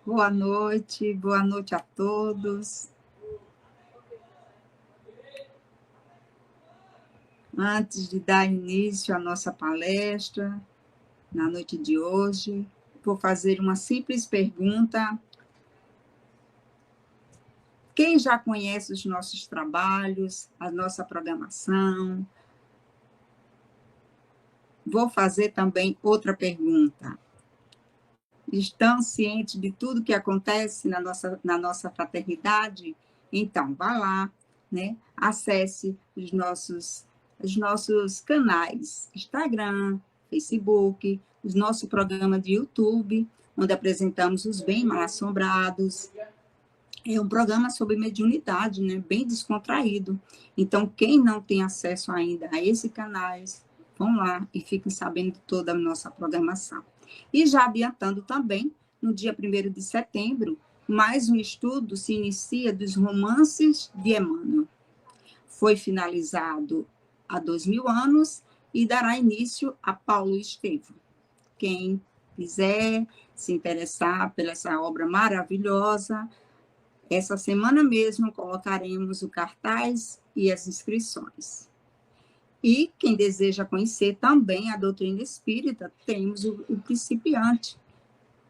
Boa noite a todos. Antes de dar início à nossa palestra, na noite de hoje, vou fazer uma simples pergunta. Quem já conhece os nossos trabalhos, a nossa programação? Vou fazer também outra pergunta. Estão cientes de tudo que acontece na nossa fraternidade? Então, vá lá, né? Acesse os nossos canais, Instagram, Facebook, o nosso programa de YouTube, onde apresentamos os Bem Mal-Assombrados. É um programa sobre mediunidade, né? Bem descontraído. Então, quem não tem acesso ainda a esses canais, vão lá e fiquem sabendo de toda a nossa programação. E já adiantando também, no dia 1º de setembro, mais um estudo se inicia dos romances de Emmanuel. Foi finalizado há 2000 anos e dará início a Paulo Estevam. Quem quiser se interessar pela essa obra maravilhosa, essa semana mesmo colocaremos o cartaz e as inscrições. E quem deseja conhecer também a doutrina espírita, temos o principiante,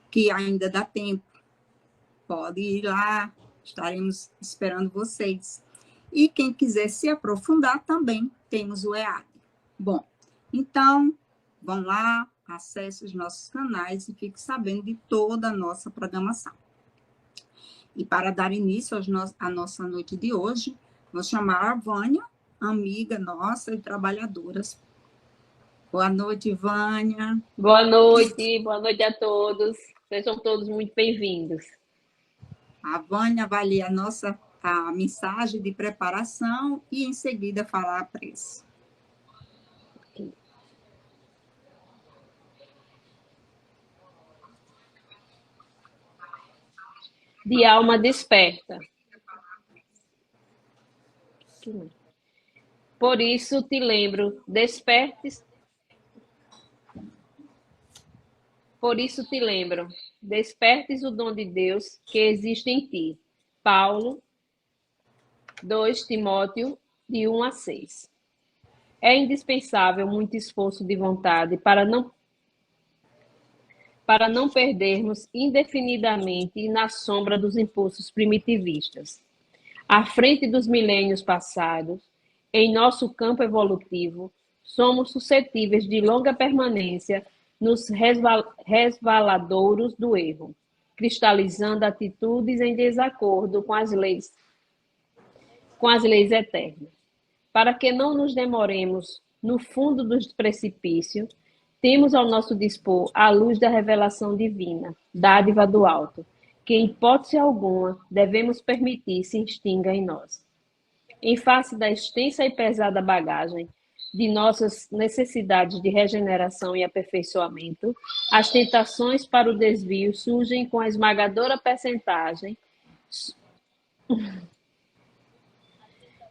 que ainda dá tempo. Pode ir lá, estaremos esperando vocês. E quem quiser se aprofundar também, temos o EAD. Bom, então, vão lá, acesse os nossos canais e fique sabendo de toda a nossa programação. E para dar início à nossa noite de hoje, vou chamar a Vânia, amiga nossa e trabalhadoras. Boa noite, Vânia. Boa noite a todos. Sejam todos muito bem-vindos. A Vânia vai ler a mensagem de preparação e, em seguida, falar a prece. De alma desperta. Por isso te lembro, despertes. Por isso te lembro, despertes o dom de Deus que existe em ti. Paulo, 2 Timóteo, de 1 a 6. É indispensável muito esforço de vontade para não perdermos indefinidamente na sombra dos impulsos primitivistas. À frente dos milênios passados, em nosso campo evolutivo, somos suscetíveis de longa permanência nos resvaladouros do erro, cristalizando atitudes em desacordo com as leis eternas. Para que não nos demoremos no fundo do precipício, temos ao nosso dispor a luz da revelação divina, dádiva do alto, que, em hipótese alguma, devemos permitir se extinga em nós. Em face da extensa e pesada bagagem de nossas necessidades de regeneração e aperfeiçoamento, as tentações para o desvio surgem com a esmagadora percentagem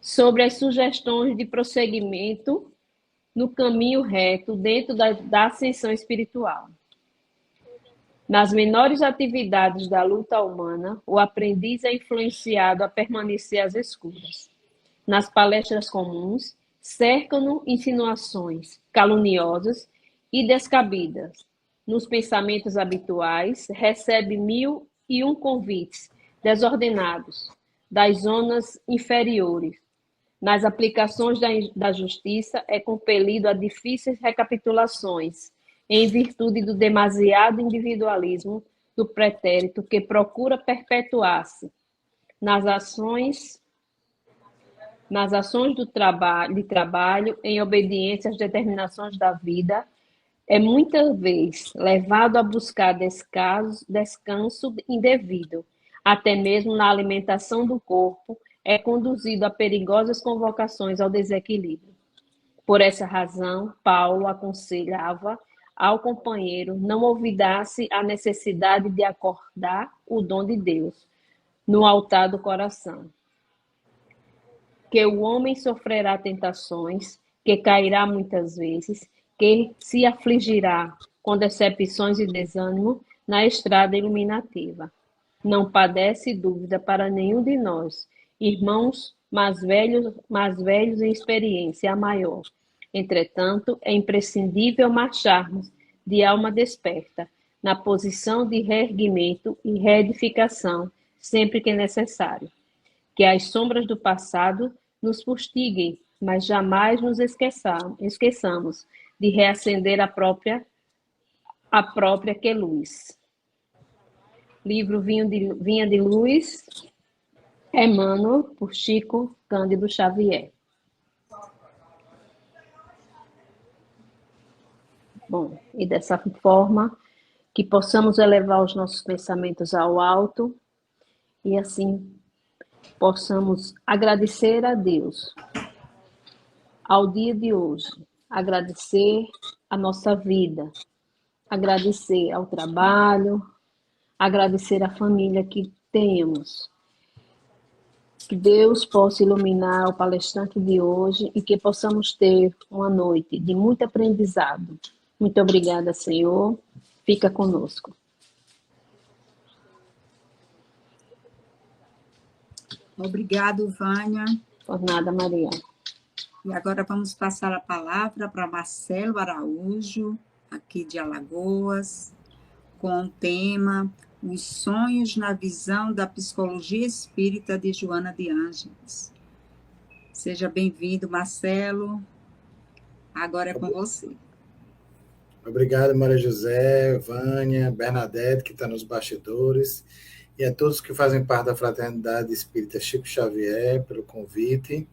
sobre as sugestões de prosseguimento no caminho reto dentro da ascensão espiritual. Nas menores atividades da luta humana, o aprendiz é influenciado a permanecer às escuras. Nas palestras comuns, cercam-no insinuações caluniosas e descabidas. Nos pensamentos habituais, recebe 1001 convites desordenados das zonas inferiores. Nas aplicações da justiça, é compelido a difíceis recapitulações, em virtude do demasiado individualismo do pretérito que procura perpetuar-se nas ações de trabalho, em obediência às determinações da vida, é muitas vezes levado a buscar descanso indevido, até mesmo na alimentação do corpo, é conduzido a perigosas convocações ao desequilíbrio. Por essa razão, Paulo aconselhava ao companheiro não olvidasse a necessidade de acordar o dom de Deus no altar do coração. Que o homem sofrerá tentações, que cairá muitas vezes, que se afligirá com decepções e desânimo, na estrada iluminativa. Não padece dúvida para nenhum de nós, irmãos mais velhos em experiência a maior. Entretanto, é imprescindível marcharmos de alma desperta, na posição de reerguimento e reedificação, sempre que necessário. Que as sombras do passado nos fustiguem, mas jamais nos esqueçamos de reacender a própria que luz. Livro Vinha de Luz, Emmanuel, por Chico Cândido Xavier. Bom, e dessa forma que possamos elevar os nossos pensamentos ao alto e assim possamos agradecer a Deus ao dia de hoje, agradecer a nossa vida, agradecer ao trabalho, agradecer à família que temos. Que Deus possa iluminar o palestrante de hoje e que possamos ter uma noite de muito aprendizado. Muito obrigada, Senhor. Fica conosco. Obrigado, Vânia. Por nada, Maria. E agora vamos passar a palavra para Marcelo Araújo, aqui de Alagoas, com o tema Os Sonhos na Visão da Psicologia Espírita de Joana de Ângeles. Seja bem-vindo, Marcelo. Agora é com você. Obrigado, Maria José, Vânia, Bernadette, que está nos bastidores, e a todos que fazem parte da Fraternidade Espírita Chico Xavier, pelo convite,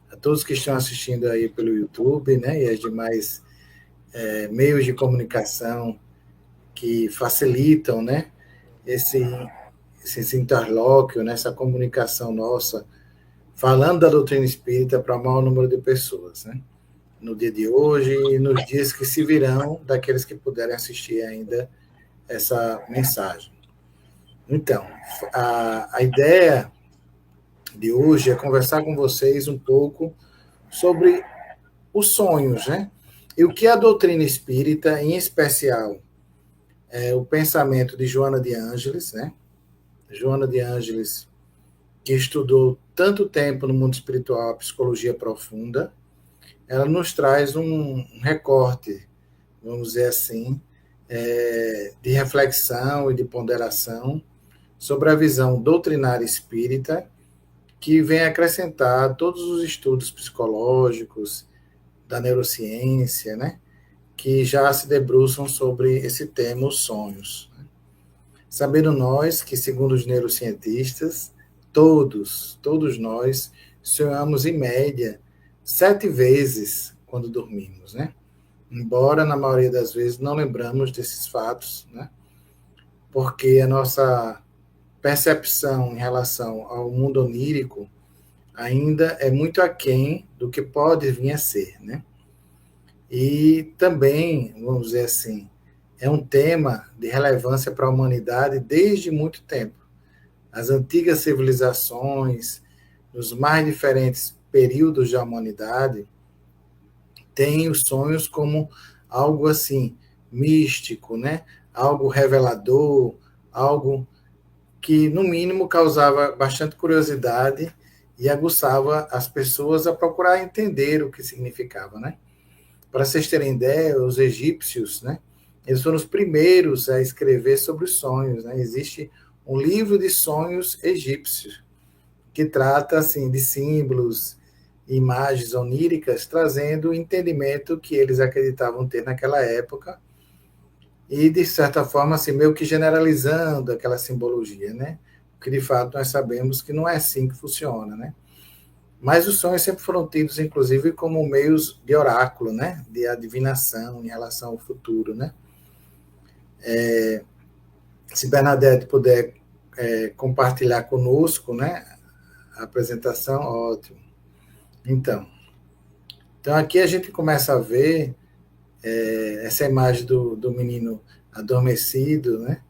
a todos que estão assistindo aí pelo YouTube, né, e as demais meios de comunicação que facilitam, né, esse interlóquio, nessa comunicação nossa, falando da doutrina espírita para o maior número de pessoas, né? No dia de hoje e nos dias que se virão, daqueles que puderem assistir ainda essa mensagem. Então, a ideia de hoje é conversar com vocês um pouco sobre os sonhos, né? E o que a doutrina espírita, em especial, o pensamento de Joana de Ângeles, né? Joana de Ângeles, que estudou tanto tempo no mundo espiritual a psicologia profunda, ela nos traz um recorte, vamos dizer assim, de reflexão e de ponderação sobre a visão doutrinária espírita, que vem acrescentar todos os estudos psicológicos, da neurociência, né, que já se debruçam sobre esse tema, os sonhos. Sabendo nós que, segundo os neurocientistas, todos nós sonhamos, em média, 7 vezes quando dormimos, né? Embora, na maioria das vezes, não lembramos desses fatos, né? Porque a nossa percepção em relação ao mundo onírico ainda é muito aquém do que pode vir a ser, né? E também, vamos dizer assim, é um tema de relevância para a humanidade desde muito tempo. As antigas civilizações, nos mais diferentes períodos da humanidade, têm os sonhos como algo assim, místico, né? Algo revelador, algo que, no mínimo, causava bastante curiosidade e aguçava as pessoas a procurar entender o que significava, né? Para vocês terem ideia, os egípcios, né? Eles foram os primeiros a escrever sobre os sonhos, né? Existe um livro de sonhos egípcios, que trata assim, de símbolos, imagens oníricas, trazendo o entendimento que eles acreditavam ter naquela época, e, de certa forma, assim, meio que generalizando aquela simbologia, né? Porque, de fato, nós sabemos que não é assim que funciona, né? Mas os sonhos sempre foram tidos, inclusive, como meios de oráculo, né? De adivinação em relação ao futuro, né? Se Bernadette puder compartilhar conosco, né? A apresentação, ótimo. Então aqui a gente começa a ver essa imagem do menino adormecido, né?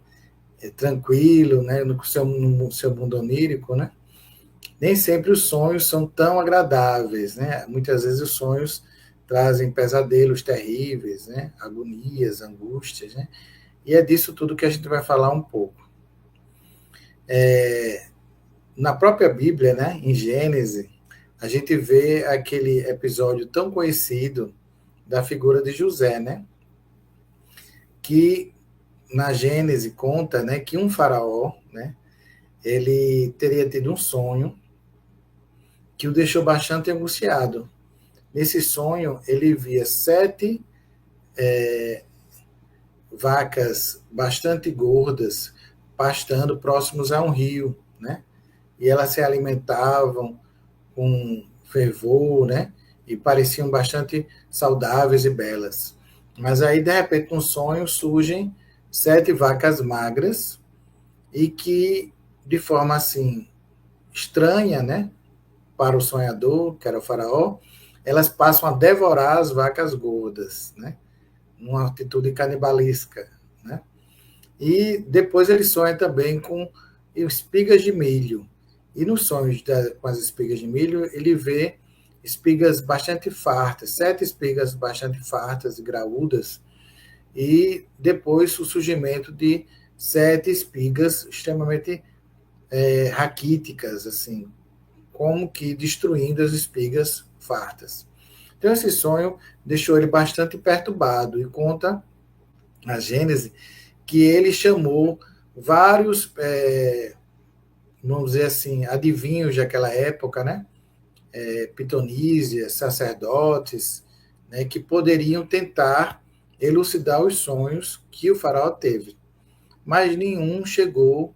Tranquilo, né? No seu mundo onírico, né? Nem sempre os sonhos são tão agradáveis, né? Muitas vezes os sonhos trazem pesadelos terríveis, né? Agonias, angústias, né? E é disso tudo que a gente vai falar um pouco. Na própria Bíblia, né, em Gênesis, a gente vê aquele episódio tão conhecido da figura de José, né, que na Gênesis conta, né, que um faraó, né, ele teria tido um sonho que o deixou bastante angustiado. Nesse sonho, ele via 7 vacas bastante gordas pastando próximos a um rio, né? E elas se alimentavam com fervor, né? E pareciam bastante saudáveis e belas. Mas aí, de repente, no sonho surgem 7 vacas magras e que, de forma assim estranha, né? Para o sonhador, que era o faraó, elas passam a devorar as vacas gordas, né? Numa atitude canibalesca, né? E depois ele sonha também com espigas de milho. E nos sonhos com as espigas de milho, ele vê espigas bastante fartas, 7 espigas bastante fartas e graúdas, e depois o surgimento de 7 espigas extremamente raquíticas, assim, como que destruindo as espigas fartas. Então, esse sonho deixou ele bastante perturbado e conta a Gênese que ele chamou vários, vamos dizer assim, adivinhos daquela época, né? Pitonísias, sacerdotes, né? Que poderiam tentar elucidar os sonhos que o faraó teve. Mas nenhum chegou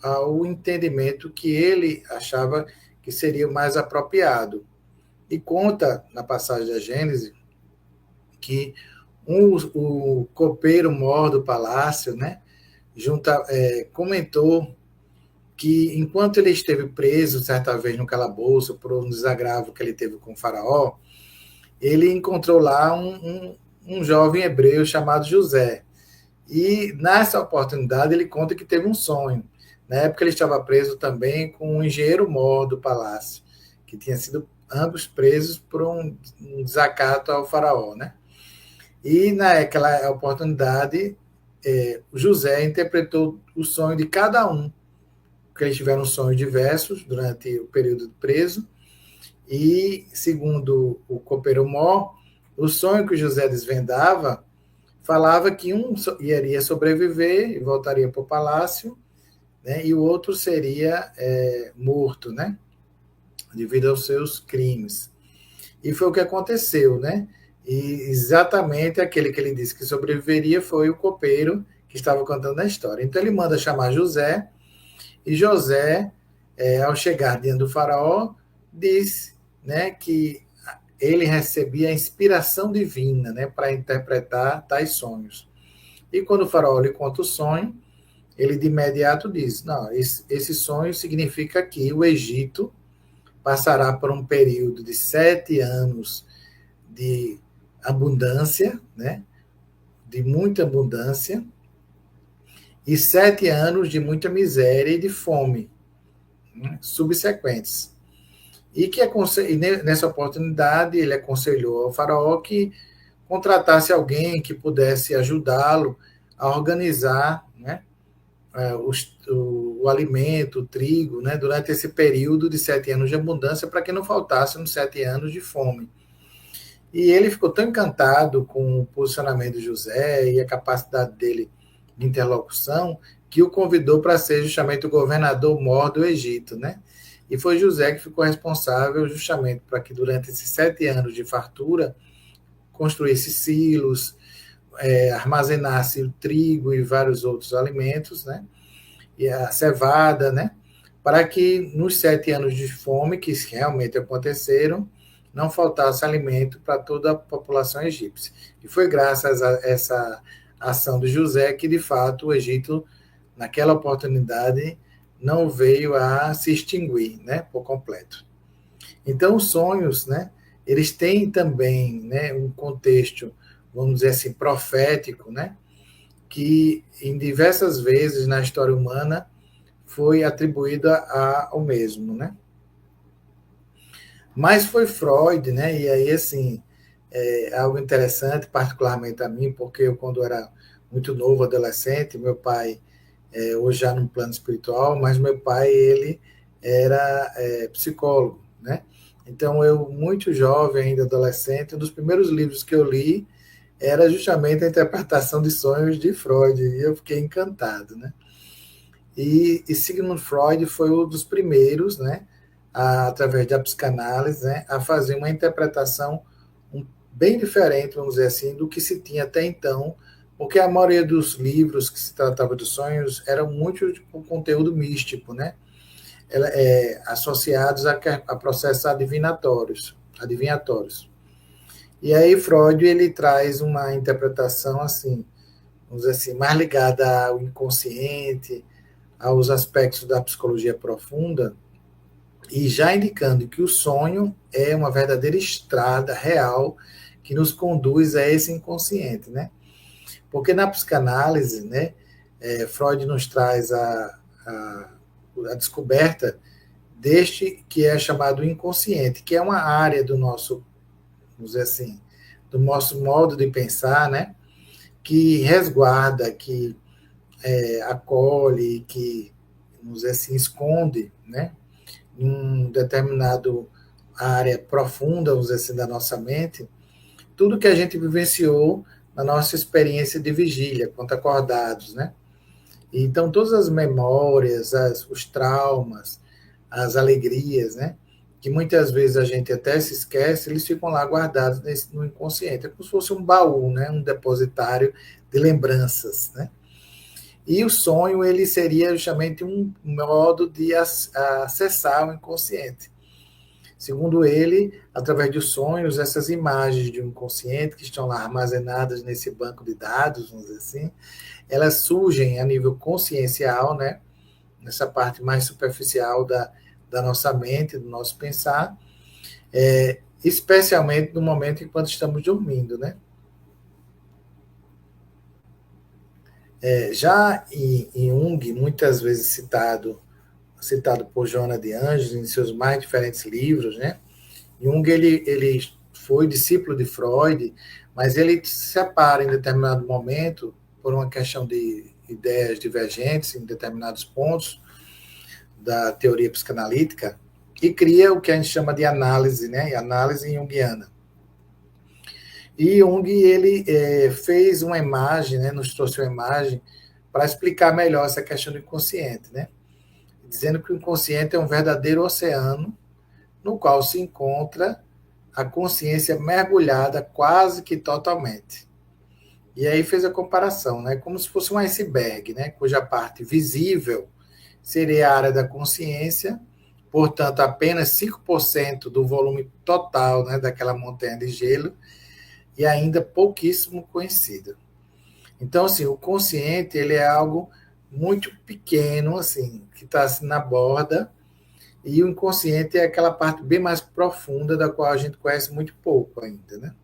ao entendimento que ele achava que seria o mais apropriado. E conta na passagem da Gênesis que o copeiro-mor do palácio, né, comentou que enquanto ele esteve preso certa vez no calabouço por um desagravo que ele teve com o faraó, ele encontrou lá um jovem hebreu chamado José. E nessa oportunidade ele conta que teve um sonho. Na época ele estava preso também com um engenheiro-mor do palácio, que tinha sido ambos presos por um desacato ao faraó, né? E naquela oportunidade, José interpretou o sonho de cada um, porque eles tiveram sonhos diversos durante o período preso, e segundo o copeiro-mor, o sonho que José desvendava falava que um iria sobreviver e voltaria para o palácio, né, e o outro seria morto, né, devido aos seus crimes. E foi o que aconteceu, né? E exatamente aquele que ele disse que sobreviveria foi o copeiro que estava contando a história. Então ele manda chamar José, e José, ao chegar diante do faraó, diz, né, que ele recebia a inspiração divina, né, para interpretar tais sonhos. E quando o faraó lhe conta o sonho, ele de imediato diz, não, esse sonho significa que o Egito passará por um período de 7 anos de abundância, né, de muita abundância, e 7 anos de muita miséria e de fome, né, subsequentes. E nessa oportunidade ele aconselhou ao faraó que contratasse alguém que pudesse ajudá-lo a organizar, né, o alimento, o trigo, né, durante esse período de 7 anos de abundância, para que não faltasse uns 7 anos de fome. E ele ficou tão encantado com o posicionamento de José e a capacidade dele de interlocução, que o convidou para ser justamente o governador-mor do Egito, né? E foi José que ficou responsável justamente para que durante esses 7 anos de fartura construísse silos, armazenasse o trigo e vários outros alimentos, né? E a cevada, né? Para que nos 7 anos de fome, que realmente aconteceram, não faltasse alimento para toda a população egípcia. E foi graças a essa ação de José que, de fato, o Egito, naquela oportunidade, não veio a se extinguir, né, por completo. Então, os sonhos, né, eles têm também, né, um contexto, vamos dizer assim, profético, né, que em diversas vezes na história humana foi atribuída ao mesmo, né? Mas foi Freud, né? E aí, assim, algo interessante, particularmente a mim, porque eu, quando era muito novo, adolescente. Meu pai, hoje já no plano espiritual, mas meu pai, ele era psicólogo, né? Então, eu, muito jovem, ainda adolescente, um dos primeiros livros que eu li era justamente a interpretação de sonhos de Freud, e eu fiquei encantado, né? E Sigmund Freud foi um dos primeiros, né, através da psicanálise, né, a fazer uma interpretação bem diferente, vamos dizer assim, do que se tinha até então, porque a maioria dos livros que se tratava de sonhos eram muito com conteúdo místico, né, associados a processos adivinhatórios. E aí Freud, ele traz uma interpretação assim, vamos dizer assim, mais ligada ao inconsciente, aos aspectos da psicologia profunda, e já indicando que o sonho é uma verdadeira estrada real que nos conduz a esse inconsciente, né? Porque na psicanálise, né, Freud nos traz a descoberta deste que é chamado inconsciente, que é uma área do nosso, vamos dizer assim, do nosso modo de pensar, né, que resguarda, que acolhe, que, vamos dizer assim, esconde, né, em um determinado área profunda, vamos dizer assim, da nossa mente, tudo que a gente vivenciou na nossa experiência de vigília, quando acordados, né? Então, todas as memórias, os traumas, as alegrias, né? Que muitas vezes a gente até se esquece, eles ficam lá guardados no inconsciente. É como se fosse um baú, né? Um depositário de lembranças, né? E o sonho, ele seria justamente um modo de acessar o inconsciente. Segundo ele, através dos sonhos, essas imagens de um inconsciente que estão lá armazenadas nesse banco de dados, vamos dizer assim, elas surgem a nível consciencial, né? Nessa parte mais superficial da nossa mente, do nosso pensar, especialmente no momento enquanto estamos dormindo, né? Já em Jung, muitas vezes citado por Joana de Angelis em seus mais diferentes livros, né? Jung, ele foi discípulo de Freud, mas ele se separa em determinado momento por uma questão de ideias divergentes em determinados pontos da teoria psicanalítica e cria o que a gente chama de análise, né? Análise junguiana. E Jung, ele fez uma imagem, né? Nos trouxe uma imagem para explicar melhor essa questão do inconsciente, né? Dizendo que o inconsciente é um verdadeiro oceano no qual se encontra a consciência mergulhada quase que totalmente. E aí fez a comparação, né? Como se fosse um iceberg, né? Cuja parte visível seria a área da consciência, portanto, apenas 5% do volume total, né, daquela montanha de gelo, e ainda pouquíssimo conhecido. Então, assim, o consciente, ele é algo muito pequeno, assim, que está assim, na borda, e o inconsciente é aquela parte bem mais profunda da qual a gente conhece muito pouco ainda, né?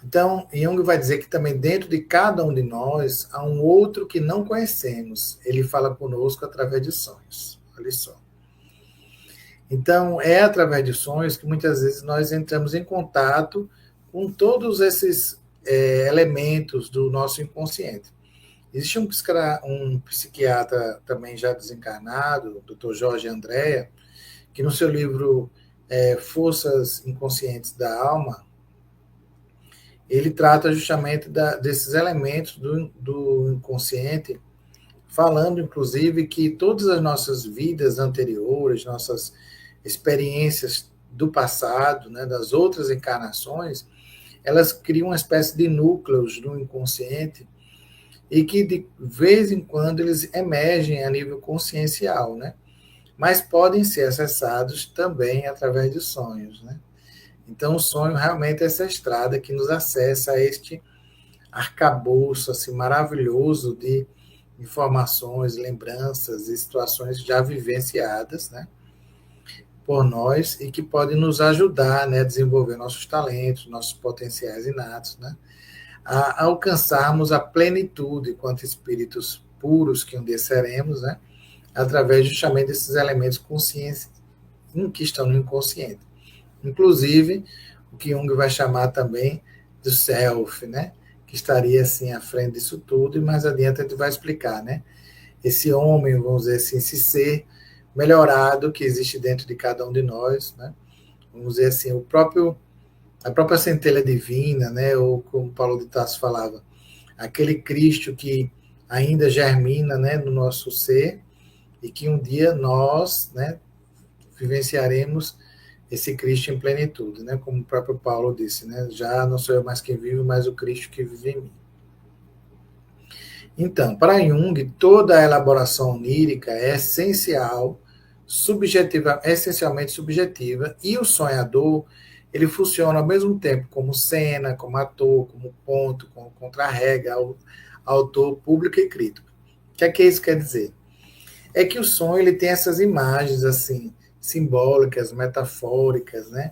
Então, Jung vai dizer que também dentro de cada um de nós há um outro que não conhecemos. Ele fala conosco através de sonhos. Olha só. Então, é através de sonhos que muitas vezes nós entramos em contato com todos esses elementos do nosso inconsciente. Existe um psiquiatra também já desencarnado, o Dr. Jorge Andréa, que no seu livro Forças Inconscientes da Alma, ele trata justamente desses elementos do inconsciente, falando, inclusive, que todas as nossas vidas anteriores, nossas experiências do passado, né, das outras encarnações, elas criam uma espécie de núcleos do inconsciente e que, de vez em quando, eles emergem a nível consciencial, né? Mas podem ser acessados também através de sonhos, né? Então, o sonho realmente é essa estrada que nos acessa a este arcabouço assim, maravilhoso de informações, lembranças e situações já vivenciadas, né, por nós e que podem nos ajudar, né, a desenvolver nossos talentos, nossos potenciais inatos, né, a alcançarmos a plenitude quanto espíritos puros que um dia seremos, né, através justamente desses elementos conscientes que estão no inconsciente. Inclusive, o que Jung vai chamar também do self, né? que estaria assim à frente disso tudo, e mais adiante a gente vai explicar, né? Esse homem, vamos dizer assim, esse ser melhorado que existe dentro de cada um de nós, né? Vamos dizer assim, a própria centelha divina, né? Ou como Paulo de Tarso falava, aquele Cristo que ainda germina, né, no nosso ser, e que um dia nós, né, vivenciaremos esse Cristo em plenitude, né? Como o próprio Paulo disse, né? Já não sou eu mais quem vive, mas o Cristo que vive em mim. Então, para Jung, toda a elaboração onírica é essencialmente subjetiva, e o sonhador, ele funciona ao mesmo tempo como cena, como ator, como ponto, como contrarrega, autor, público e crítico. O que isso quer dizer? É que o sonho ele tem essas imagens assim simbólicas, metafóricas, né?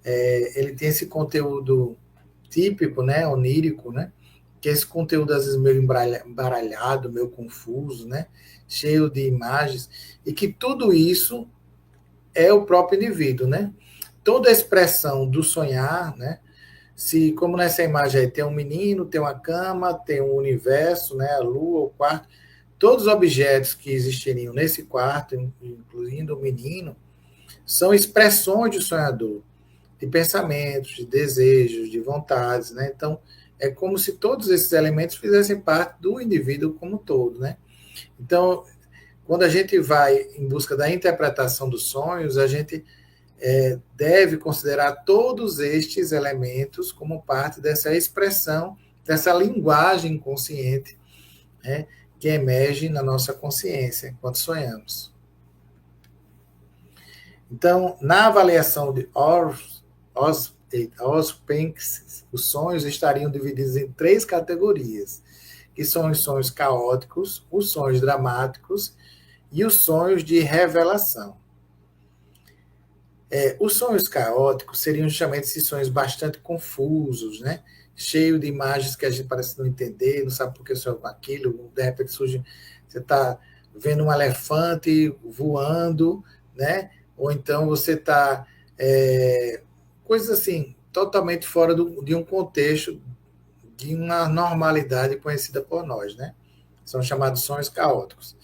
Ele tem esse conteúdo típico, né, onírico, né? Que é esse conteúdo às vezes meio embaralhado, meio confuso, né? Cheio de imagens, e que tudo isso é o próprio indivíduo, né? Toda a expressão do sonhar, né? Se, como nessa imagem aí, tem um menino, tem uma cama, tem um universo, né? A lua, o quarto, todos os objetos que existiriam nesse quarto, incluindo o menino, são expressões do sonhador, de pensamentos, de desejos, de vontades, né? Então, é como se todos esses elementos fizessem parte do indivíduo como um todo, né? Então, quando a gente vai em busca da interpretação dos sonhos, a gente deve considerar todos estes elementos como parte dessa expressão, dessa linguagem inconsciente, né, que emerge na nossa consciência enquanto sonhamos. Então, na avaliação de Ozpensk, os sonhos estariam divididos em 3 categorias, que são os sonhos caóticos, os sonhos dramáticos e os sonhos de revelação. Os sonhos caóticos seriam justamente esses sonhos bastante confusos, né? Cheio de imagens que a gente parece não entender, não sabe por que sonhou com aquilo, de repente surge, você está vendo um elefante voando, né? Ou então você está coisas assim, totalmente fora de um contexto, de uma normalidade conhecida por nós, né? São chamados sonhos caóticos.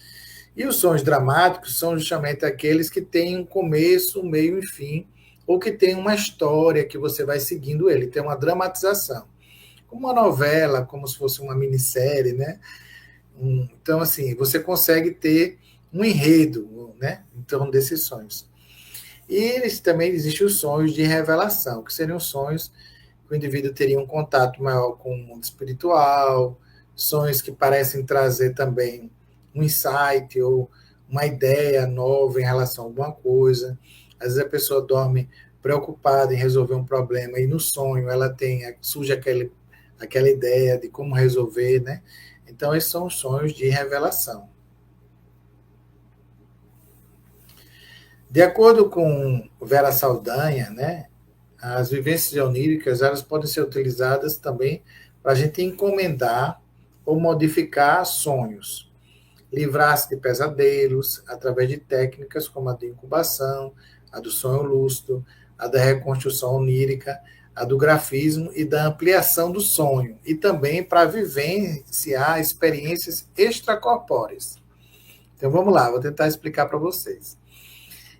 E os sonhos dramáticos são justamente aqueles que têm um começo, um meio e fim, ou que tem uma história que você vai seguindo ele, tem uma dramatização. Como uma novela, como se fosse uma minissérie, né? Então, assim, você consegue ter um enredo, né? Em torno desses sonhos. E eles também existem os sonhos de revelação, que seriam sonhos que o indivíduo teria um contato maior com o mundo espiritual, sonhos que parecem trazer também um insight ou uma ideia nova em relação a alguma coisa. Às vezes a pessoa dorme preocupada em resolver um problema e no sonho ela surge aquela ideia de como resolver, né? Então, esses são os sonhos de revelação. De acordo com Vera Saldanha, né, as vivências oníricas elas podem ser utilizadas também para a gente encomendar ou modificar sonhos, livrar-se de pesadelos através de técnicas como a de incubação, a do sonho lúcido, a da reconstrução onírica, a do grafismo e da ampliação do sonho, e também para vivenciar experiências extracorpóreas. Então vamos lá, vou tentar explicar para vocês.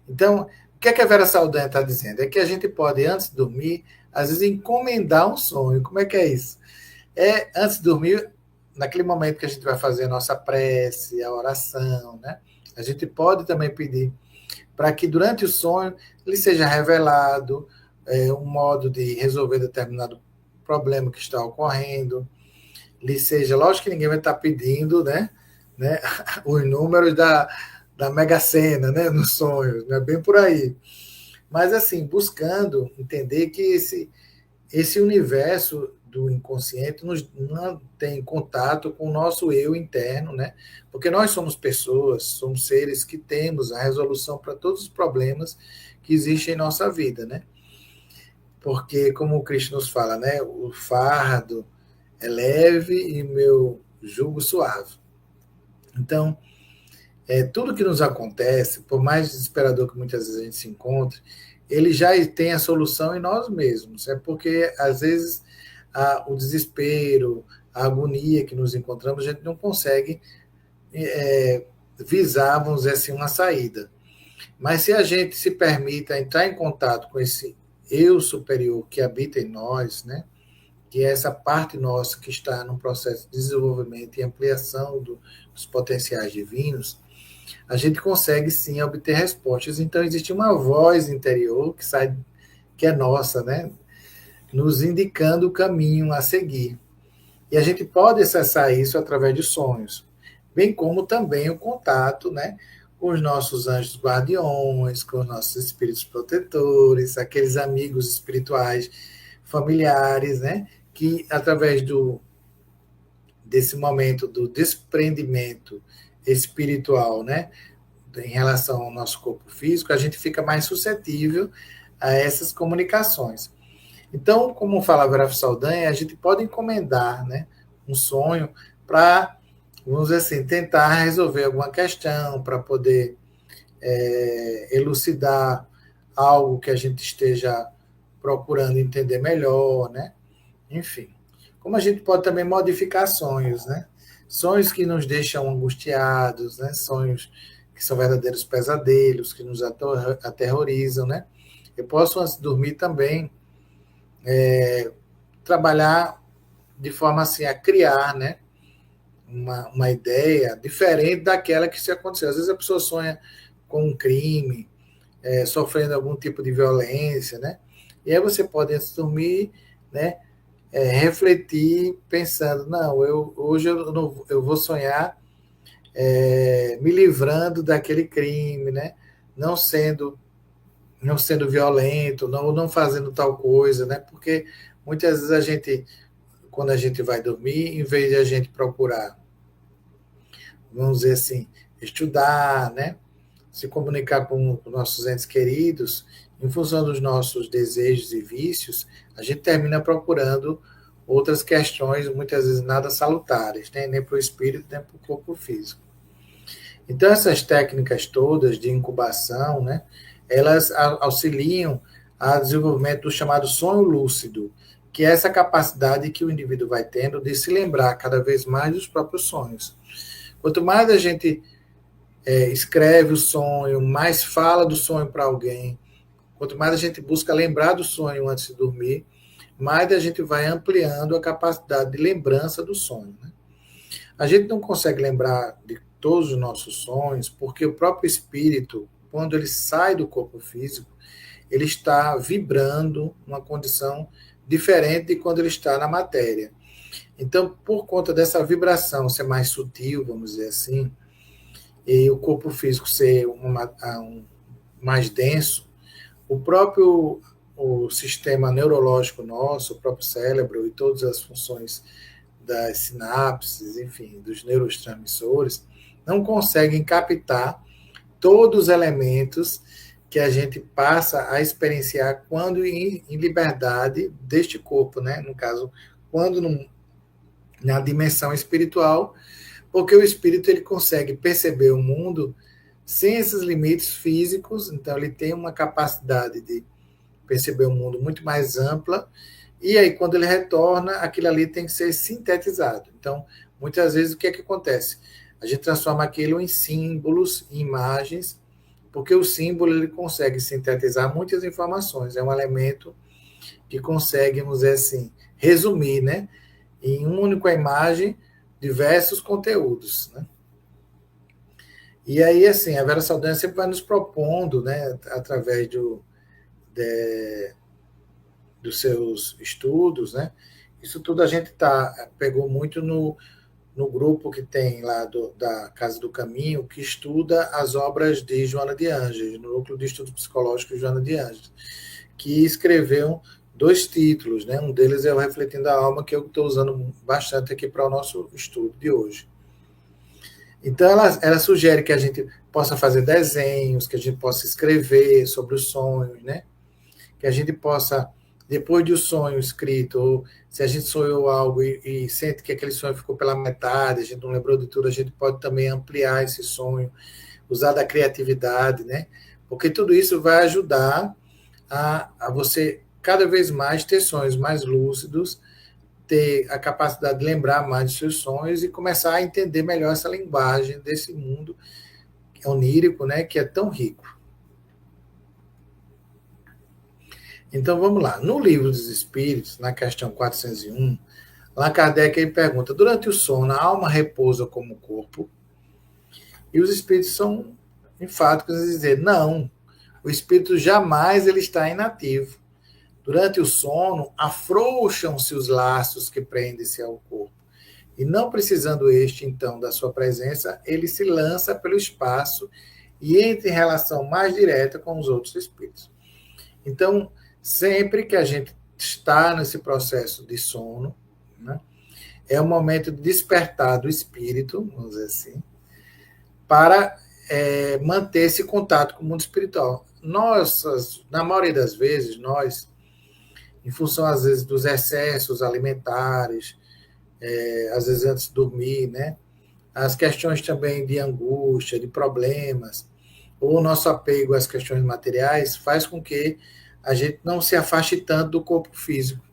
Então, o que a Vera Saldanha está dizendo? É que a gente pode, antes de dormir, às vezes encomendar um sonho. Como é que é isso? Antes de dormir, naquele momento que a gente vai fazer a nossa prece, a oração, né? A gente pode também pedir para que durante o sonho lhe seja revelado um modo de resolver determinado problema que está ocorrendo, lhe seja, lógico que ninguém vai estar pedindo, né os números da Mega Sena, né, nos sonhos, não é bem por aí. Mas, assim, buscando entender que esse universo do inconsciente não tem contato com o nosso eu interno, né? Porque nós somos pessoas, somos seres que temos a resolução para todos os problemas que existem em nossa vida, né? Porque, como o Cristo nos fala, né? O fardo é leve e meu jugo suave. Então, tudo que nos acontece, por mais desesperador que muitas vezes a gente se encontre, ele já tem a solução em nós mesmos. É porque, às vezes, o desespero, a agonia que nos encontramos, a gente não consegue visar, vamos dizer assim, uma saída. Mas se a gente se permita entrar em contato com esse eu superior que habita em nós, né? Que é essa parte nossa que está no processo de desenvolvimento e ampliação dos potenciais divinos, a gente consegue sim obter respostas. Então existe uma voz interior que sai, que é nossa, né? Nos indicando o caminho a seguir. E a gente pode acessar isso através de sonhos, bem como também o contato, né, com os nossos anjos guardiões, com os nossos espíritos protetores, aqueles amigos espirituais familiares, né, que através desse momento do desprendimento espiritual, né, em relação ao nosso corpo físico, a gente fica mais suscetível a essas comunicações. Então, como fala a Vera Saldanha, a gente pode encomendar, né, um sonho para, vamos dizer assim, tentar resolver alguma questão, para poder elucidar algo que a gente esteja procurando entender melhor, né? Enfim. Como a gente pode também modificar sonhos, né? Sonhos que nos deixam angustiados, né? Sonhos que são verdadeiros pesadelos, que nos aterrorizam, né? Eu posso, antes de dormir, também trabalhar de forma assim a criar, né, uma ideia diferente daquela que se aconteceu. Às vezes a pessoa sonha com um crime, sofrendo algum tipo de violência, né? E aí você pode, antes de dormir, né, refletir pensando, não, hoje eu vou sonhar me livrando daquele crime, né? Não sendo violento, não fazendo tal coisa, né? Porque muitas vezes a gente, quando a gente vai dormir, em vez de a gente procurar, vamos dizer assim, estudar, né? Se comunicar com nossos entes queridos, em função dos nossos desejos e vícios, a gente termina procurando outras questões, muitas vezes nada salutares, né? Nem para o espírito, nem para o corpo físico. Então, essas técnicas todas de incubação, né? Elas auxiliam ao desenvolvimento do chamado sonho lúcido, que é essa capacidade que o indivíduo vai tendo de se lembrar cada vez mais dos próprios sonhos. Quanto mais a gente escreve o sonho, mais fala do sonho para alguém, quanto mais a gente busca lembrar do sonho antes de dormir, mais a gente vai ampliando a capacidade de lembrança do sonho, né? A gente não consegue lembrar de todos os nossos sonhos, porque o próprio espírito, quando ele sai do corpo físico, ele está vibrando numa condição diferente de quando ele está na matéria. Então, por conta dessa vibração ser mais sutil, vamos dizer assim, e o corpo físico ser mais denso, o sistema neurológico nosso, o próprio cérebro e todas as funções das sinapses, enfim, dos neurotransmissores, não conseguem captar todos os elementos que a gente passa a experienciar quando em liberdade deste corpo, né? No caso, quando na dimensão espiritual, porque o espírito ele consegue perceber o mundo sem esses limites físicos, então ele tem uma capacidade de perceber o mundo muito mais ampla, e aí quando ele retorna, aquilo ali tem que ser sintetizado. Então, muitas vezes o que é que acontece? A gente transforma aquilo em símbolos, em imagens, porque o símbolo ele consegue sintetizar muitas informações, é um elemento que consegue, vamos dizer assim, resumir, né, em uma única imagem, diversos conteúdos, né? E aí, assim, a Vera Saldanha sempre vai nos propondo, né, através dos seus estudos, né? Isso tudo a gente pegou muito no grupo que tem lá da Casa do Caminho, que estuda as obras de Joana de Ângeles, no Núcleo de Estudos Psicológicos de Joana de Ângeles, que escreveu 2 títulos, né? Um deles é o Refletindo a Alma, que eu estou usando bastante aqui para o nosso estudo de hoje. Então, ela sugere que a gente possa fazer desenhos, que a gente possa escrever sobre os sonhos, né? Que a gente possa, depois do sonho escrito, ou se a gente sonhou algo e sente que aquele sonho ficou pela metade, a gente não lembrou de tudo, a gente pode também ampliar esse sonho, usar da criatividade, né? Porque tudo isso vai ajudar a você cada vez mais ter sonhos mais lúcidos, ter a capacidade de lembrar mais de seus sonhos e começar a entender melhor essa linguagem desse mundo onírico, né, que é tão rico. Então, vamos lá. No Livro dos Espíritos, na questão 401, Allan Kardec ele pergunta: durante o sono, a alma repousa como o corpo? E os espíritos são enfáticos em dizer: não, o espírito jamais ele está inativo. Durante o sono, afrouxam-se os laços que prendem-se ao corpo. E não precisando este, então, da sua presença, ele se lança pelo espaço e entra em relação mais direta com os outros espíritos. Então, sempre que a gente está nesse processo de sono, né, é o momento de despertar do espírito, vamos dizer assim, para manter esse contato com o mundo espiritual. Na maioria das vezes, nós, em função, às vezes, dos excessos alimentares, às vezes antes de dormir, né, as questões também de angústia, de problemas, ou o nosso apego às questões materiais, faz com que a gente não se afaste tanto do corpo físico,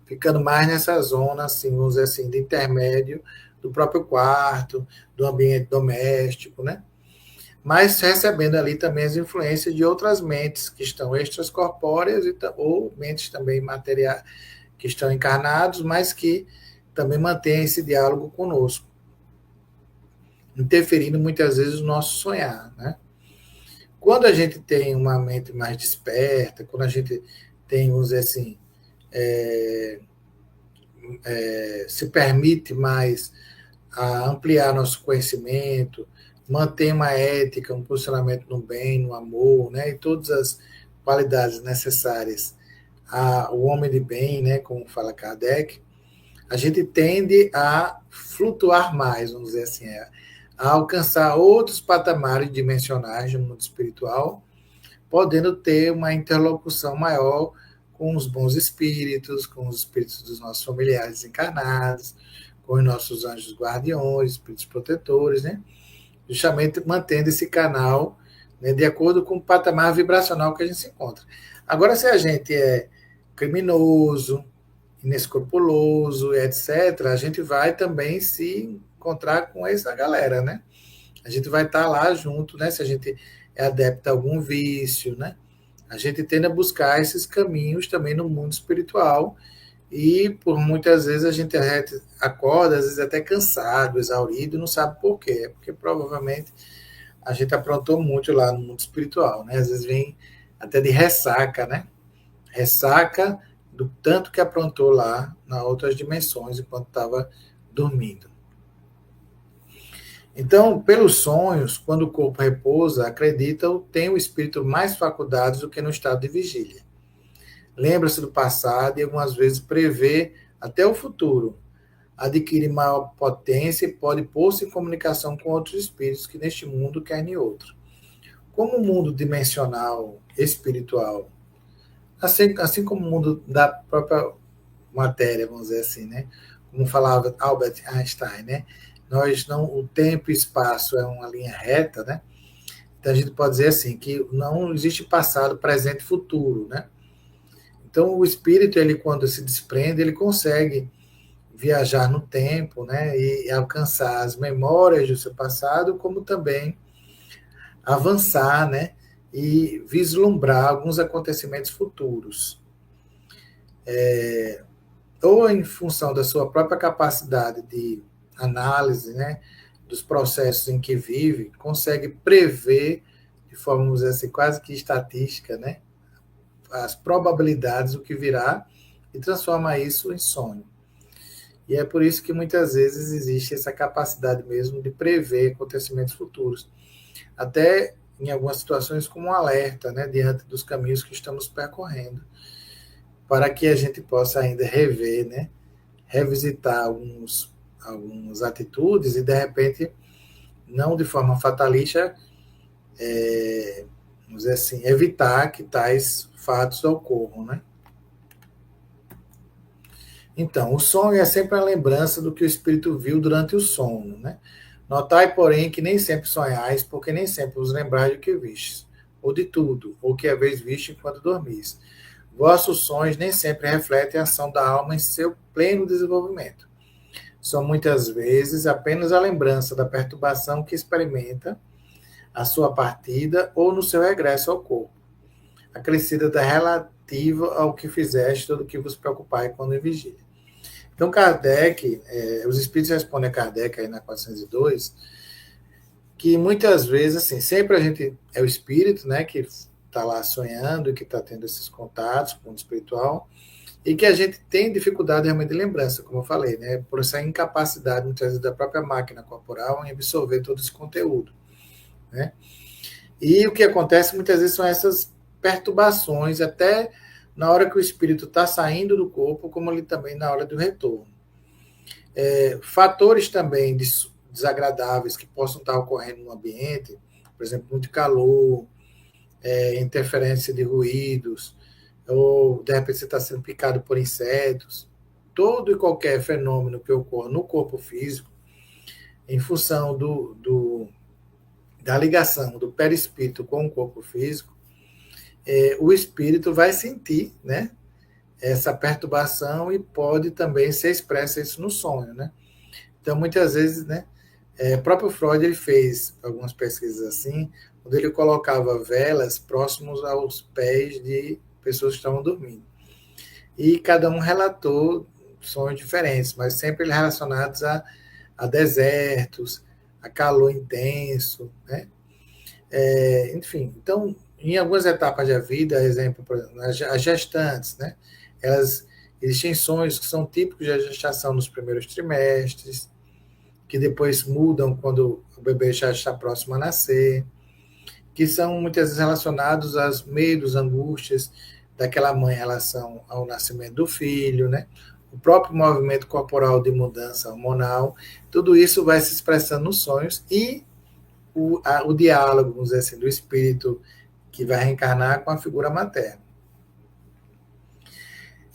ficando mais nessa zona, assim, vamos dizer assim, de intermédio do próprio quarto, do ambiente doméstico, né? Mas recebendo ali também as influências de outras mentes que estão extracorpóreas ou mentes também materiais que estão encarnados, mas que também mantêm esse diálogo conosco, interferindo muitas vezes no nosso sonhar, né? Quando a gente tem uma mente mais desperta, quando a gente tem, vamos dizer assim, se permite mais a ampliar nosso conhecimento, manter uma ética, um posicionamento no bem, no amor, né, e todas as qualidades necessárias ao homem de bem, né, como fala Kardec, a gente tende a flutuar mais, vamos dizer assim, a alcançar outros patamares dimensionais no mundo espiritual, podendo ter uma interlocução maior com os bons espíritos, com os espíritos dos nossos familiares encarnados, com os nossos anjos guardiões, espíritos protetores, né? Justamente mantendo esse canal, né, de acordo com o patamar vibracional que a gente se encontra. Agora, se a gente é criminoso, inescrupuloso, etc., a gente vai também se encontrar com essa galera, né? A gente vai estar lá junto, né? Se a gente é adepto a algum vício, né? A gente tende a buscar esses caminhos também no mundo espiritual e por muitas vezes a gente acorda, às vezes até cansado, exaurido, não sabe por quê. Porque provavelmente a gente aprontou muito lá no mundo espiritual, né? Às vezes vem até de ressaca, né? Ressaca do tanto que aprontou lá nas outras dimensões enquanto estava dormindo. Então, pelos sonhos, quando o corpo repousa, acreditam, tem o espírito mais faculdades do que no estado de vigília. Lembra-se do passado e algumas vezes prevê até o futuro. Adquire maior potência e pode pôr-se em comunicação com outros espíritos que neste mundo querem outro. Como o mundo dimensional espiritual, assim como o mundo da própria matéria, vamos dizer assim, né? Como falava Albert Einstein, né? O tempo e espaço é uma linha reta, né? Então a gente pode dizer assim que não existe passado, presente e futuro, né? Então o espírito, ele quando se desprende, ele consegue viajar no tempo, né? E alcançar as memórias do seu passado, como também avançar, né? E vislumbrar alguns acontecimentos futuros. Ou em função da sua própria capacidade de análise, né, dos processos em que vive, consegue prever, de forma, vamos dizer assim, quase que estatística, né, as probabilidades do que virá e transforma isso em sonho. E é por isso que muitas vezes existe essa capacidade mesmo de prever acontecimentos futuros. Até em algumas situações como um alerta, né, diante dos caminhos que estamos percorrendo, para que a gente possa ainda rever, né, revisitar algumas atitudes e, de repente, não de forma fatalista, vamos dizer assim, evitar que tais fatos ocorram, né? Então, o sonho é sempre a lembrança do que o espírito viu durante o sono, né? Notai, porém, que nem sempre sonhais, porque nem sempre vos lembrais do que vistes, ou de tudo, ou que haveis visto enquanto dormis. Vossos sonhos nem sempre refletem a ação da alma em seu pleno desenvolvimento. São muitas vezes apenas a lembrança da perturbação que experimenta a sua partida ou no seu regresso ao corpo, acrescida da relativa ao que fizeste ou do que vos preocupai quando em vigília. Então, Kardec, os espíritos respondem a Kardec aí na 402, que muitas vezes, assim, sempre a gente é o espírito, né, que está lá sonhando e que está tendo esses contatos com o espiritual, e que a gente tem dificuldade realmente de lembrança, como eu falei, né, por essa incapacidade, muitas vezes, da própria máquina corporal em absorver todo esse conteúdo, né? E o que acontece muitas vezes são essas perturbações, até na hora que o espírito está saindo do corpo, como ali também na hora do retorno. Fatores também desagradáveis que possam estar ocorrendo no ambiente, por exemplo, muito calor, interferência de ruídos, ou de repente você está sendo picado por insetos, todo e qualquer fenômeno que ocorra no corpo físico, em função da ligação do perispírito com o corpo físico, o espírito vai sentir, né, essa perturbação e pode também ser expressa isso no sonho, né? Então, muitas vezes, né, o próprio Freud ele fez algumas pesquisas assim, onde ele colocava velas próximos aos pés de pessoas que estavam dormindo. E cada um relatou sonhos diferentes, mas sempre relacionados a desertos, a calor intenso, né? Enfim, então, em algumas etapas da vida, exemplo, por exemplo, as gestantes, né? Existem sonhos que são típicos da gestação nos primeiros trimestres, que depois mudam quando o bebê já está próximo a nascer, que são muitas vezes relacionados aos medos, angústias daquela mãe em relação ao nascimento do filho, né? O próprio movimento corporal de mudança hormonal, tudo isso vai se expressando nos sonhos e o diálogo, vamos dizer assim, do espírito que vai reencarnar com a figura materna.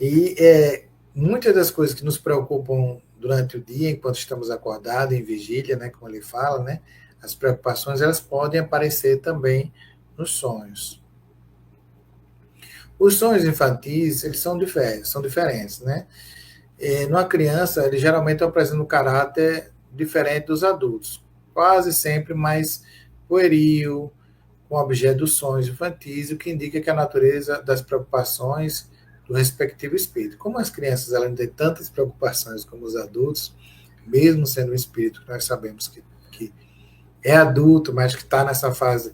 E muitas das coisas que nos preocupam durante o dia, enquanto estamos acordados, em vigília, né, como ele fala, né, as preocupações elas podem aparecer também nos sonhos. Os sonhos infantis, eles são diferentes, né? Numa criança, eles geralmente apresentam um caráter diferente dos adultos, quase sempre mais pueril, com objeto dos sonhos infantis, o que indica que a natureza das preocupações do respectivo espírito. Como as crianças elas não têm tantas preocupações como os adultos, mesmo sendo um espírito que nós sabemos que é adulto, mas que está nessa fase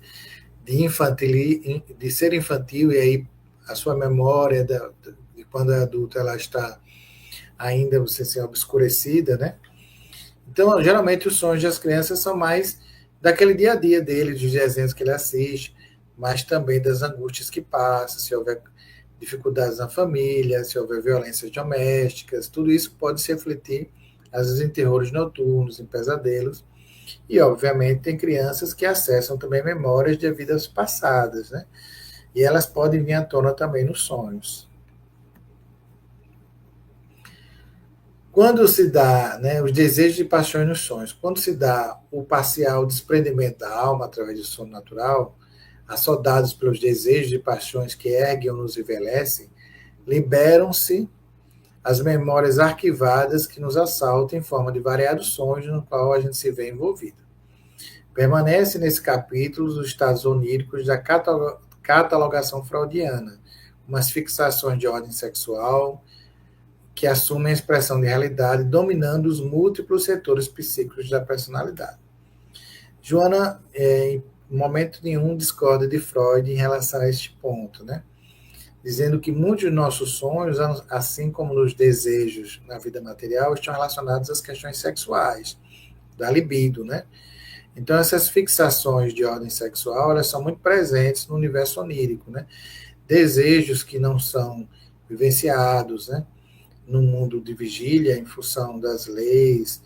de ser infantil, e aí a sua memória de quando é adulto ela está ainda, você assim, obscurecida, né? Então, geralmente os sonhos das crianças são mais daquele dia a dia dele, dos desenhos que ele assiste, mas também das angústias que passa, se houver dificuldades na família, se houver violências domésticas, tudo isso pode se refletir, às vezes, em terrores noturnos, em pesadelos. E, obviamente, tem crianças que acessam também memórias de vidas passadas, né? E elas podem vir à tona também nos sonhos. Quando se dá, né, os desejos e paixões nos sonhos, quando se dá o parcial desprendimento da alma através do sono natural, assodados pelos desejos e paixões que erguem ou nos envelhecem, liberam-se as memórias arquivadas que nos assaltam em forma de variados sonhos no qual a gente se vê envolvido. Permanece nesse capítulo os estados oníricos da catalogação freudiana, umas fixações de ordem sexual que assumem a expressão de realidade, dominando os múltiplos setores psíquicos da personalidade. Joana, em momento nenhum, discorda de Freud em relação a este ponto, né? Dizendo que muitos de nossos sonhos, assim como nos desejos na vida material, estão relacionados às questões sexuais, da libido, né? Então, essas fixações de ordem sexual, elas são muito presentes no universo onírico, né? Desejos que não são vivenciados, né? No mundo de vigília, em função das leis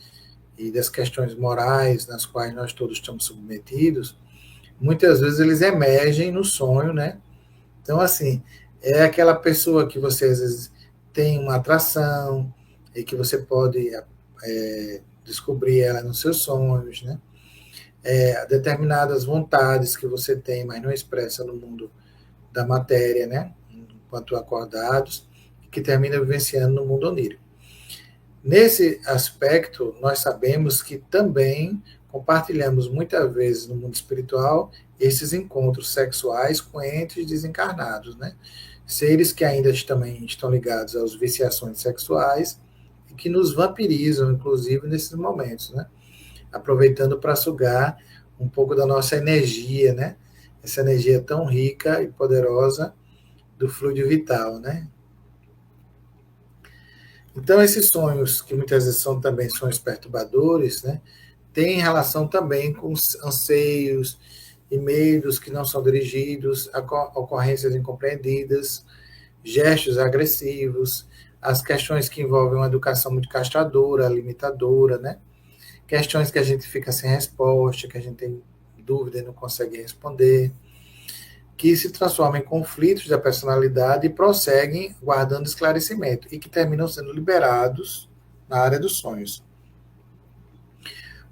e das questões morais nas quais nós todos estamos submetidos, muitas vezes eles emergem no sonho, né? Então, assim, é aquela pessoa que você, às vezes, tem uma atração e que você pode descobrir ela nos seus sonhos, né? Determinadas vontades que você tem, mas não expressa no mundo da matéria, né? quanto acordados, que termina vivenciando no mundo onírico. Nesse aspecto, nós sabemos que também compartilhamos muitas vezes no mundo espiritual esses encontros sexuais com entes desencarnados, né? Seres que ainda também estão ligados às viciações sexuais e que nos vampirizam, inclusive, nesses momentos, né? Aproveitando para sugar um pouco da nossa energia, né? Essa energia tão rica e poderosa do fluido vital, né? Então, esses sonhos, que muitas vezes são também sonhos perturbadores, né? Têm relação também com anseios e medos que não são dirigidos, ocorrências incompreendidas, gestos agressivos, as questões que envolvem uma educação muito castradora, limitadora, né? Questões que a gente fica sem resposta, que a gente tem dúvida e não consegue responder, que se transformam em conflitos da personalidade e prosseguem guardando esclarecimento, e que terminam sendo liberados na área dos sonhos.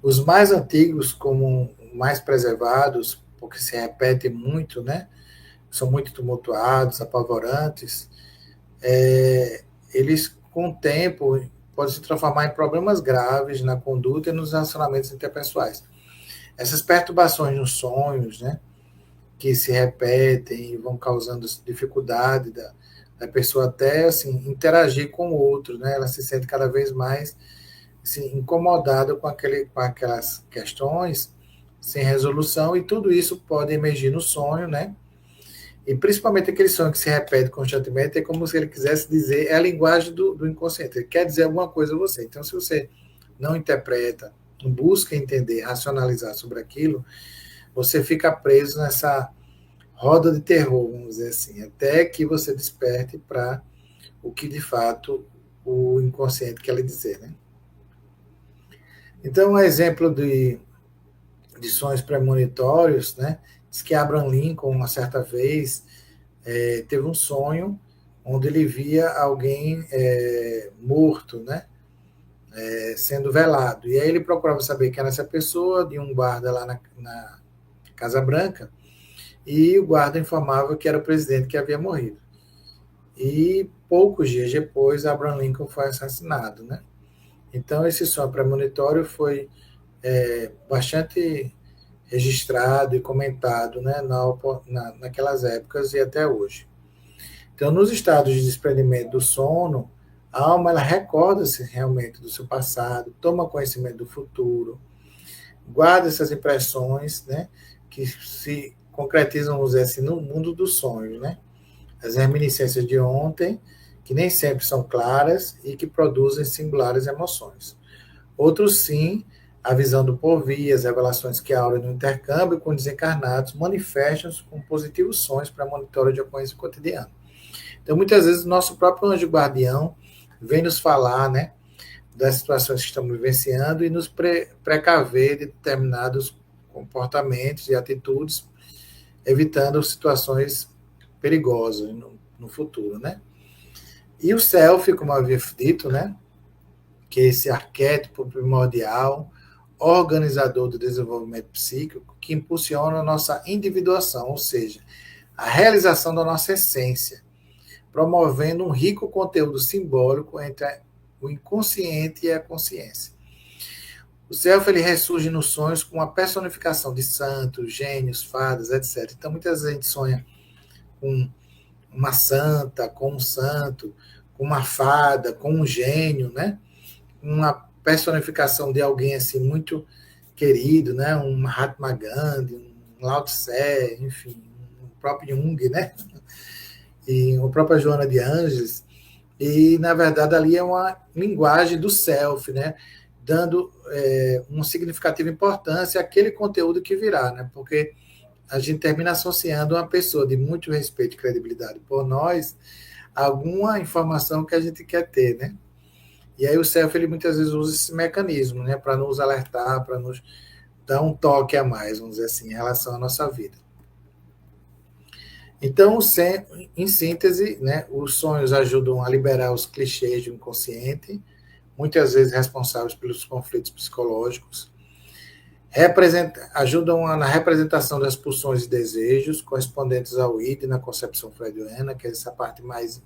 Os mais antigos, como mais preservados, porque se repetem muito, né? São muito tumultuados, apavorantes, eles, com o tempo, podem se transformar em problemas graves na conduta e nos relacionamentos interpessoais. Essas perturbações nos sonhos, né, que se repetem e vão causando dificuldade da pessoa até assim, interagir com o outro, né? Ela se sente cada vez mais assim, incomodada com aquelas questões sem resolução, e tudo isso pode emergir no sonho, né? E principalmente aquele sonho que se repete constantemente, é como se ele quisesse dizer, é a linguagem do inconsciente, ele quer dizer alguma coisa a você. Então, se você não interpreta, não busca entender, racionalizar sobre aquilo, você fica preso nessa roda de terror, vamos dizer assim, até que você desperte para o que de fato o inconsciente quer lhe dizer, né? Então, um exemplo de sonhos premonitórios, né? Diz que Abraham Lincoln, uma certa vez, teve um sonho onde ele via alguém morto, né? Sendo velado. E aí ele procurava saber quem era essa pessoa, de um guarda lá na Casa Branca, e o guarda informava que era o presidente que havia morrido. E poucos dias depois, Abraham Lincoln foi assassinado, né? Então, esse sonho premonitório foi bastante registrado e comentado, né, naquelas épocas e até hoje. Então, nos estados de desprendimento do sono, a alma ela recorda-se realmente do seu passado, toma conhecimento do futuro, guarda essas impressões, né, que se concretizam, vamos dizer assim, no mundo dos sonhos, né? As reminiscências de ontem, que nem sempre são claras e que produzem singulares emoções. Outros, sim, a visão do porvir, as revelações que auram no intercâmbio com desencarnados manifestam-se com positivos sonhos para monitório de ocorrência cotidiana. Então, muitas vezes, o nosso próprio anjo guardião vem nos falar, né, das situações que estamos vivenciando e nos precaver de determinados comportamentos e atitudes, evitando situações perigosas no futuro, né? E o self, como eu havia dito, né, que é esse arquétipo primordial, organizador do desenvolvimento psíquico, que impulsiona a nossa individuação, ou seja, a realização da nossa essência, promovendo um rico conteúdo simbólico entre o inconsciente e a consciência. O self ele ressurge nos sonhos com a personificação de santos, gênios, fadas, etc. Então, muitas vezes a gente sonha com uma santa, com um santo, com uma fada, com um gênio, né? Uma personificação de alguém assim muito querido, né? Um Mahatma Gandhi, um Lao Tse, enfim, o próprio Jung, né? E a própria Joana de Ângeles. E, na verdade, ali é uma linguagem do self, né? Dando uma significativa importância àquele conteúdo que virá, né? Porque a gente termina associando uma pessoa de muito respeito e credibilidade por nós a alguma informação que a gente quer ter, né? E aí o self, ele muitas vezes usa esse mecanismo, né? Para nos alertar, para nos dar um toque a mais, vamos dizer assim, em relação à nossa vida. Então, em síntese, né, os sonhos ajudam a liberar os clichês do inconsciente, muitas vezes responsáveis pelos conflitos psicológicos. Ajudam na representação das pulsões e desejos correspondentes ao id na concepção freudiana, que é essa parte mais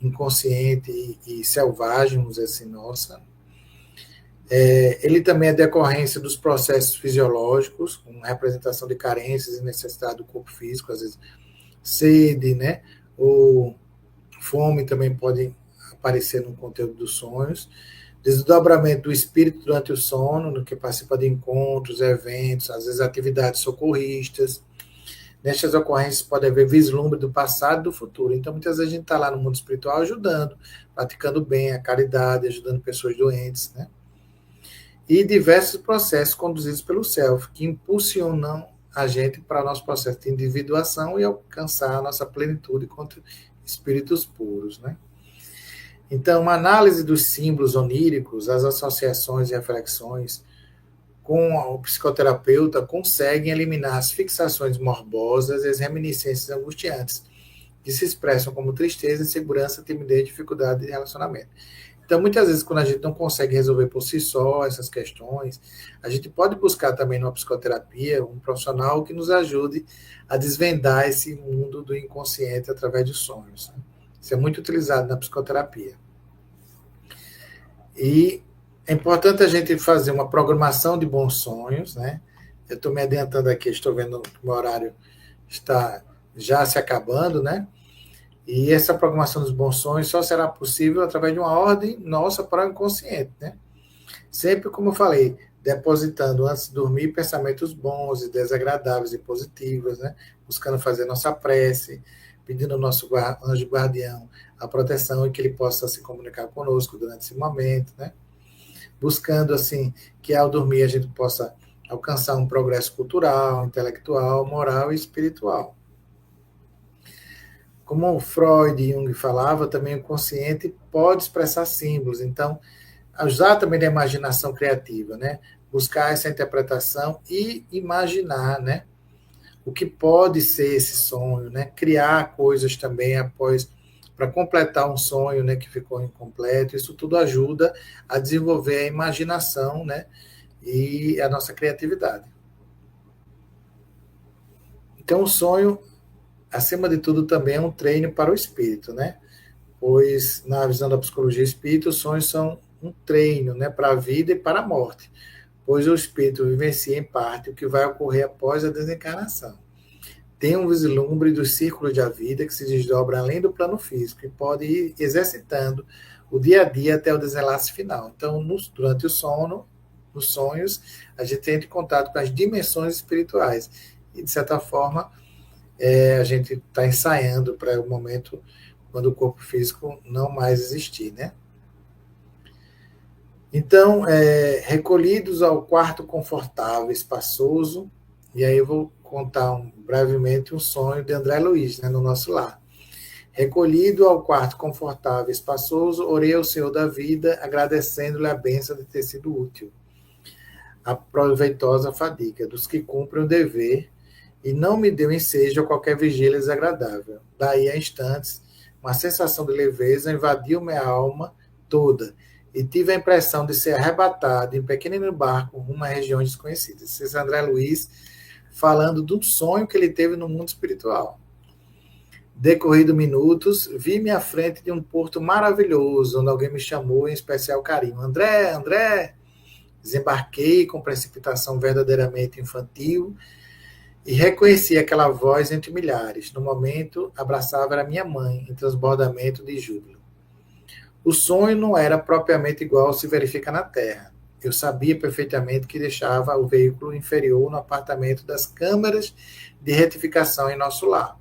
inconsciente e selvagem, vamos dizer assim, nossa. Ele também é decorrência dos processos fisiológicos, com representação de carências e necessidade do corpo físico, às vezes sede, né? Ou fome também pode aparecer no conteúdo dos sonhos. Desdobramento do espírito durante o sono, no que participa de encontros, eventos, às vezes atividades socorristas. Nestas ocorrências pode haver vislumbre do passado e do futuro. Então, muitas vezes a gente está lá no mundo espiritual ajudando, praticando bem a caridade, ajudando pessoas doentes, né? E diversos processos conduzidos pelo Self, que impulsionam a gente para o nosso processo de individuação e alcançar a nossa plenitude contra espíritos puros, né? Então, uma análise dos símbolos oníricos, as associações e reflexões com o psicoterapeuta conseguem eliminar as fixações morbosas e as reminiscências angustiantes, que se expressam como tristeza, insegurança, timidez, dificuldade de relacionamento. Então, muitas vezes, quando a gente não consegue resolver por si só essas questões, a gente pode buscar também numa psicoterapia um profissional que nos ajude a desvendar esse mundo do inconsciente através dos sonhos. Isso é muito utilizado na psicoterapia. E é importante a gente fazer uma programação de bons sonhos, né? Eu estou me adiantando aqui, estou vendo que o meu horário está já se acabando, né? E essa programação dos bons sonhos só será possível através de uma ordem nossa para o inconsciente, né? Sempre, como eu falei, depositando antes de dormir pensamentos bons e desagradáveis e positivos, né? Buscando fazer nossa prece, pedindo ao nosso anjo guardião a proteção e que ele possa se comunicar conosco durante esse momento, né? Buscando, assim, que ao dormir a gente possa alcançar um progresso cultural, intelectual, moral e espiritual. Como Freud e Jung falava, também o consciente pode expressar símbolos, então, usar também da imaginação criativa, né? Buscar essa interpretação e imaginar, né? O que pode ser esse sonho, né? Criar coisas também após, para completar um sonho, né, que ficou incompleto. Isso tudo ajuda a desenvolver a imaginação, né, e a nossa criatividade. Então, o sonho, acima de tudo, também é um treino para o espírito, né? Pois, na visão da psicologia espírita, os sonhos são um treino, né, para a vida e para a morte, pois o espírito vivencia em parte o que vai ocorrer após a desencarnação. Tem um vislumbre do círculo da vida que se desdobra além do plano físico e pode ir exercitando o dia a dia até o desenlace final. Então, durante o sono, nos sonhos, a gente entra em contato com as dimensões espirituais e, de certa forma, a gente está ensaiando para o momento quando o corpo físico não mais existir, né? Então, recolhidos ao quarto confortável, espaçoso, e aí eu vou contar brevemente um sonho de André Luiz, né, no nosso lar. Recolhido ao quarto confortável e espaçoso, orei ao Senhor da vida, agradecendo-lhe a bênção de ter sido útil. A proveitosa fadiga dos que cumprem o dever, e não me deu ensejo a qualquer vigília desagradável. Daí a instantes, uma sensação de leveza invadiu minha alma toda, e tive a impressão de ser arrebatado em pequeno barco rumo a regiões desconhecidas. Esse é André Luiz falando do sonho que ele teve no mundo espiritual. Decorrido minutos, vi-me à frente de um porto maravilhoso, onde alguém me chamou em especial carinho. André, André! Desembarquei com precipitação verdadeiramente infantil e reconheci aquela voz entre milhares. No momento, abraçava a minha mãe, em transbordamento de júbilo. O sonho não era propriamente igual ao que se verifica na Terra. Eu sabia perfeitamente que deixava o veículo inferior no apartamento das câmaras de retificação em nosso lar.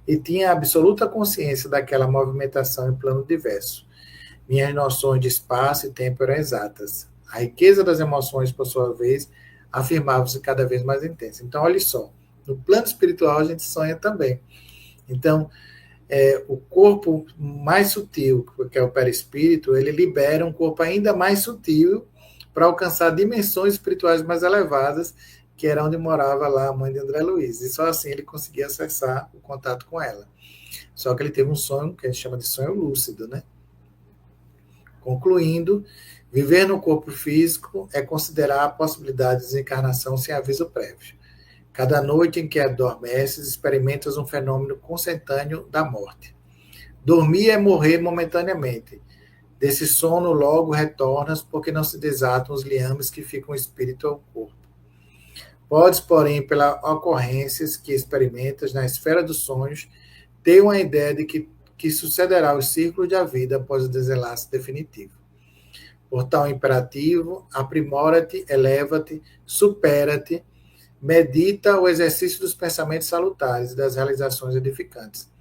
E tinha absoluta consciência daquela movimentação em plano diverso. Minhas noções de espaço e tempo eram exatas. A riqueza das emoções, por sua vez, afirmava-se cada vez mais intensa. Então, olha só, no plano espiritual a gente sonha também. Então, o corpo mais sutil, que é o perispírito, ele libera um corpo ainda mais sutil para alcançar dimensões espirituais mais elevadas, que era onde morava lá a mãe de André Luiz. E só assim ele conseguia acessar o contato com ela. Só que ele teve um sonho que a gente chama de sonho lúcido, né? Concluindo, Viver no corpo físico é considerar a possibilidade de desencarnação sem aviso prévio. Cada noite em que adormeces, experimentas um fenômeno consentâneo da morte. Dormir é morrer momentaneamente. Desse sono logo retornas, porque não se desatam os liames que ficam o espírito ao corpo. Podes, porém, pelas ocorrências que experimentas na esfera dos sonhos, ter uma ideia de que sucederá os círculos da vida após o desenlace definitivo. Por tal imperativo, aprimora-te, eleva-te, supera-te, medita o exercício dos pensamentos salutares e das realizações edificantes.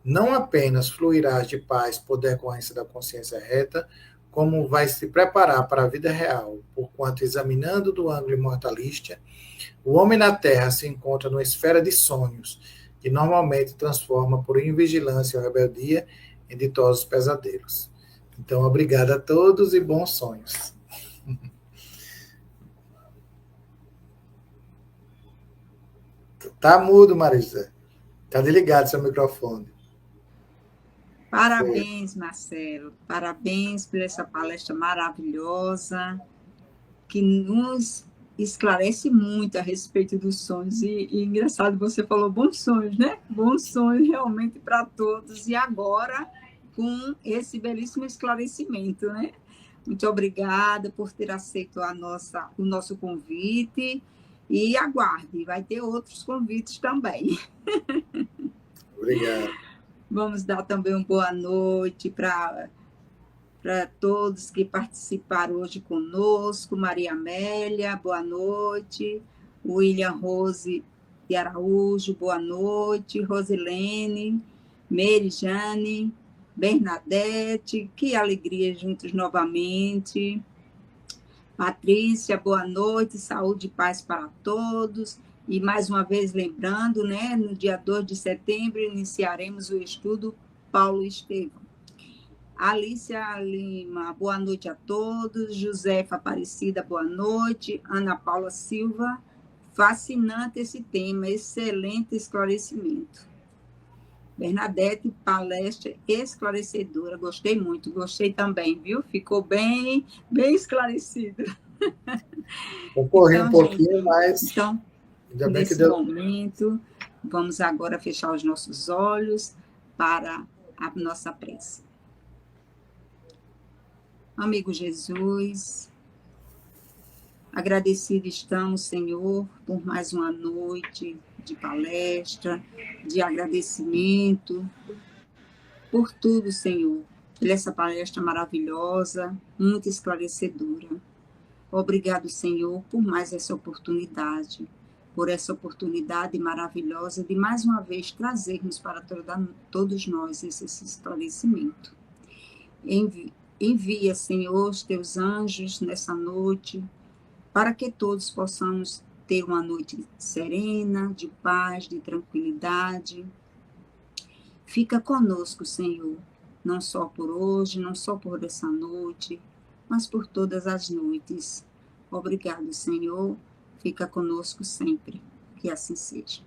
Não apenas fluirás de paz por decorrência da consciência reta, como vais se preparar para a vida real, porquanto, examinando do ângulo imortalista, o homem na Terra se encontra numa esfera de sonhos, que normalmente transforma por invigilância ou rebeldia em ditosos pesadelos. Então, obrigado a todos e bons sonhos. Tá mudo, Marisa. Tá desligado seu microfone. Parabéns, Marcelo. Parabéns por essa palestra maravilhosa, que nos esclarece muito a respeito dos sonhos. E engraçado, você falou bons sonhos, né? Bons sonhos realmente para todos. E agora, com esse belíssimo esclarecimento, né? Muito obrigada por ter aceito o nosso convite. E aguarde, vai ter outros convites também. Obrigado. Vamos dar também uma boa noite para todos que participaram hoje conosco. Maria Amélia, boa noite. William Rose de Araújo, boa noite. Rosilene, Mary Jane, Bernadette, que alegria juntos novamente. Patrícia, boa noite, saúde e paz para todos. E mais uma vez lembrando, né, no dia 2 de setembro iniciaremos o estudo Paulo Estevão. Alicia Lima, boa noite a todos. Josefa Aparecida, boa noite. Ana Paula Silva, fascinante esse tema, excelente esclarecimento. Bernadette, palestra esclarecedora, gostei muito, gostei também, viu? Ficou bem esclarecido. Eu corri um pouquinho, mas... Então, ainda bem nesse que deu... momento, vamos agora fechar os nossos olhos para a nossa prece. Amigo Jesus, agradecido estamos, Senhor, por mais uma noite de palestra, de agradecimento, por tudo, Senhor, por essa palestra maravilhosa, muito esclarecedora. Obrigado, Senhor, por mais essa oportunidade, por essa oportunidade maravilhosa de mais uma vez trazermos para todos nós esse esclarecimento. Envia, Senhor, os teus anjos nessa noite, para que todos possamos ter uma noite serena, de paz, de tranquilidade. Fica conosco, Senhor, não só por hoje, não só por essa noite, mas por todas as noites. Obrigado, Senhor. Fica conosco sempre. Que assim seja.